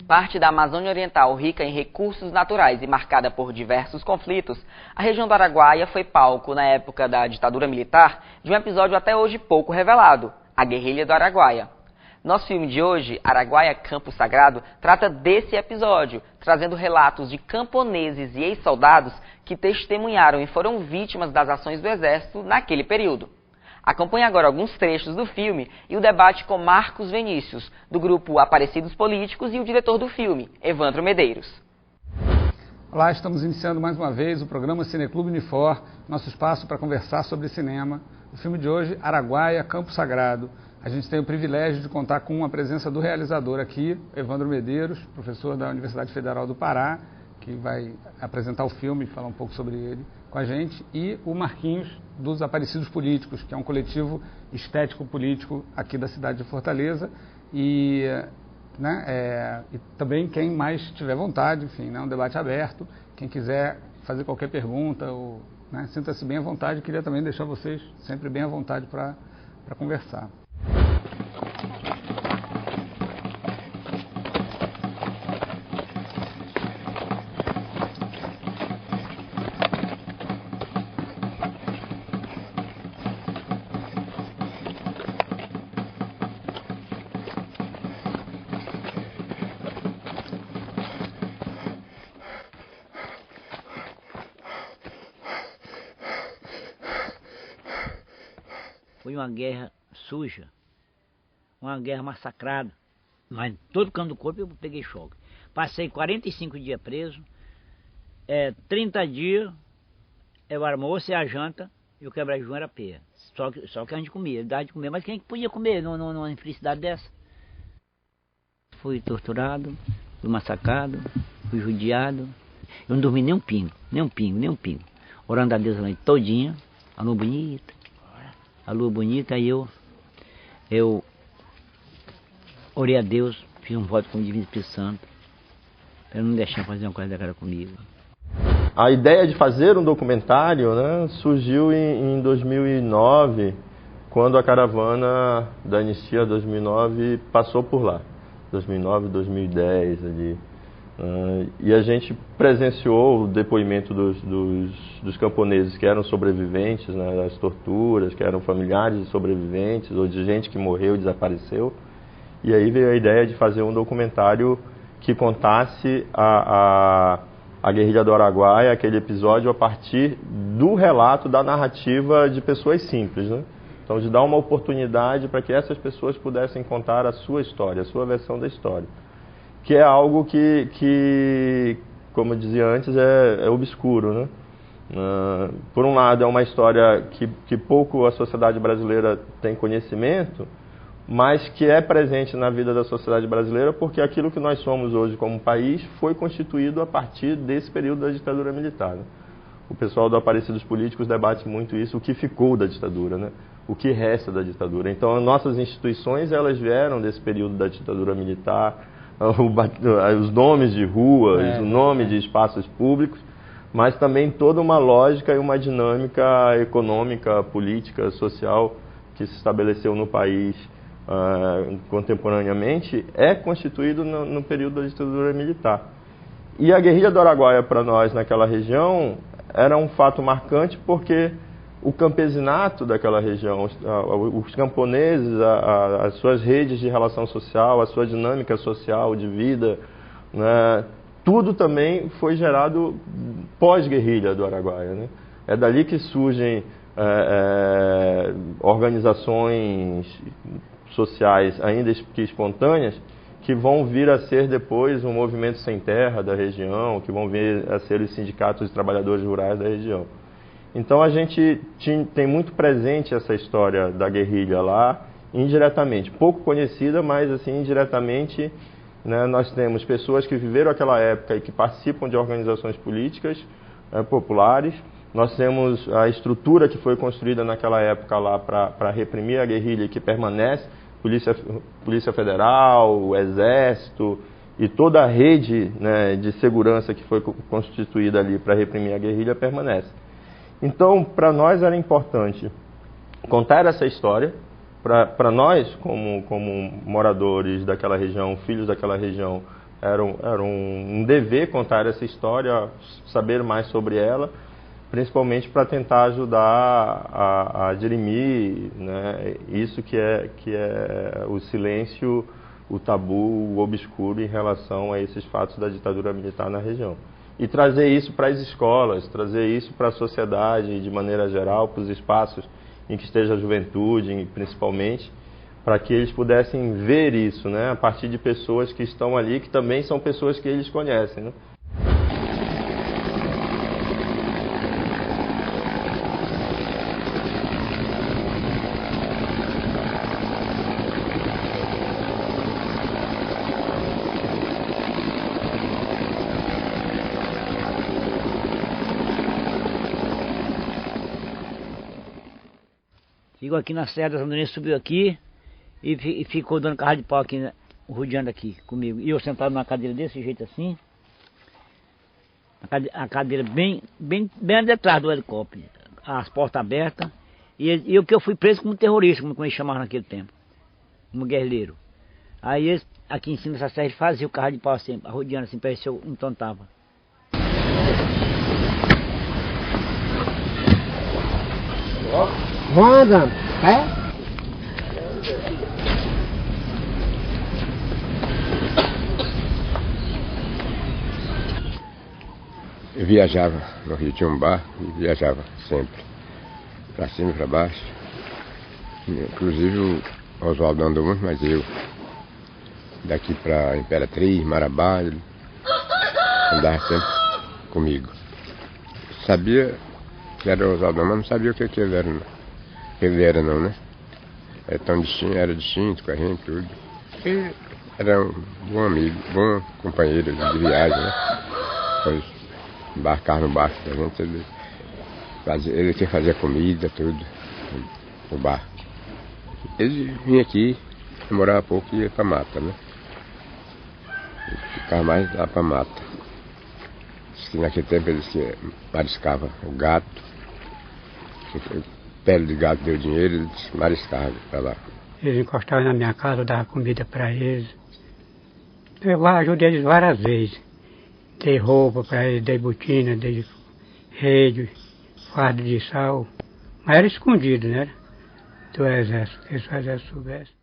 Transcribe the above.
Parte da Amazônia Oriental rica em recursos naturais e marcada por diversos conflitos, a região do Araguaia foi palco, na época da ditadura militar, de um episódio até hoje pouco revelado, a Guerrilha do Araguaia. Nosso filme de hoje, Araguaia Campo Sagrado, trata desse episódio, trazendo relatos de camponeses e ex-soldados que testemunharam e foram vítimas das ações do Exército naquele período. Acompanhe agora alguns trechos do filme e o debate com Marcos Vinícius, do grupo Aparecidos Políticos, e o diretor do filme, Evandro Medeiros. Olá, estamos iniciando mais uma vez o programa Cineclube Unifor, nosso espaço para conversar sobre cinema. O filme de hoje, Araguaia Campo Sagrado. A gente tem o privilégio de contar com a presença do realizador aqui, Evandro Medeiros, professor da Universidade Federal do Pará, que vai apresentar o filme e falar um pouco sobre ele com a gente, e o Marquinhos, dos Aparecidos Políticos, que é um coletivo estético-político aqui da cidade de Fortaleza, e também quem mais tiver vontade, enfim, um debate aberto, quem quiser fazer qualquer pergunta, ou sinta-se bem à vontade. Queria também deixar vocês sempre bem à vontade para conversar. Foi uma guerra suja, uma guerra massacrada, mas em todo canto do corpo eu peguei choque. Passei 45 dias preso, 30 dias eu era almoço e a janta, e o quebra-jejum era peia. Só que a gente comia, dava de comer, mas quem podia comer numa infelicidade dessa? Fui torturado, fui massacrado, fui judiado, eu não dormi nem um pingo. Orando a Deus a noite todinha, a lua bonita, aí eu orei a Deus, fiz um voto com o Divino Espírito Santo, para não deixar fazer uma coisa daquela comigo. A ideia de fazer um documentário, surgiu em 2009, quando a caravana da Anistia 2009 passou por lá. 2009, 2010 ali. E a gente presenciou o depoimento dos camponeses que eram sobreviventes das torturas, que eram familiares de sobreviventes ou de gente que morreu e desapareceu. E aí veio a ideia de fazer um documentário que contasse a Guerrilha do Araguaia, aquele episódio, a partir do relato, da narrativa de pessoas simples, Então, de dar uma oportunidade para que essas pessoas pudessem contar a sua história, a sua versão da história. Que é algo que como eu dizia antes, é obscuro, Por um lado, é uma história que pouco a sociedade brasileira tem conhecimento, mas que é presente na vida da sociedade brasileira porque aquilo que nós somos hoje como país foi constituído a partir desse período da ditadura militar. O pessoal do Aparecidos Políticos debate muito isso, o que ficou da ditadura, o que resta da ditadura. Então, as nossas instituições, elas vieram desse período da ditadura militar, os nomes de ruas, o nome de espaços públicos, mas também toda uma lógica e uma dinâmica econômica, política, social que se estabeleceu no país contemporaneamente, é constituído no período da ditadura militar. E a Guerrilha do Araguaia, para nós, naquela região, era um fato marcante porque o campesinato daquela região, os camponeses, as suas redes de relação social, a sua dinâmica social de vida, tudo também foi gerado pós-guerrilha do Araguaia. É dali que surgem organizações sociais, ainda que espontâneas, que vão vir a ser depois um movimento sem terra da região, que vão vir a ser os sindicatos de trabalhadores rurais da região. Então a gente tem muito presente essa história da guerrilha lá, indiretamente, pouco conhecida, mas assim, indiretamente, nós temos pessoas que viveram aquela época e que participam de organizações políticas populares. Nós temos a estrutura que foi construída naquela época lá para reprimir a guerrilha e que permanece, Polícia Federal, o Exército e toda a rede de segurança que foi constituída ali para reprimir a guerrilha permanece. Então, para nós era importante contar essa história, para nós, como moradores daquela região, filhos daquela região, Era um dever contar essa história, saber mais sobre ela, principalmente para tentar ajudar a dirimir, né, isso que é o silêncio, o tabu, o obscuro em relação a esses fatos da ditadura militar na região. E trazer isso para as escolas, trazer isso para a sociedade de maneira geral, para os espaços em que esteja a juventude, principalmente, para que eles pudessem ver isso, né, a partir de pessoas que estão ali, que também são pessoas que eles conhecem, né? Chegou aqui na Serra das Andorinhas, subiu aqui e ficou dando carro de pau aqui, né, rodeando aqui comigo. E eu sentado numa cadeira desse jeito assim, a cadeira bem detrás do helicóptero, as portas abertas, e eu fui preso como terrorista, como eles chamavam naquele tempo, como guerrilheiro. Aí eles, aqui em cima dessa serra, eles faziam o carro de pau assim, rodeando assim, para ver se eu entontava. Roda, é? Eu viajava no Rio, tinha um barco e viajava sempre, para cima e para baixo. Inclusive o Oswaldo andou muito, mas eu, daqui para Imperatriz, Marabá, ele andava sempre comigo. Sabia que era o Oswaldo, mas não sabia o que ele era, não. Ele era não, né? Era distinto com a gente, tudo. Ele era um bom amigo, bom companheiro de viagem, né? Depois embarcar no barco da gente, ele tinha que fazer comida, tudo, no barco. Ele vinha aqui, demorava pouco e ia pra mata, né? Ficava mais lá pra mata. Diz que naquele tempo eles mariscavam o gato, pele de gato deu dinheiro, eles mariscavam pra lá. Eles encostavam na minha casa, eu dava comida para eles. Eu ajudei eles várias vezes. Dei roupa para eles, dei botina, dei rede, fardo de sal. Mas era escondido, né? Do exército, que se o exército soubesse.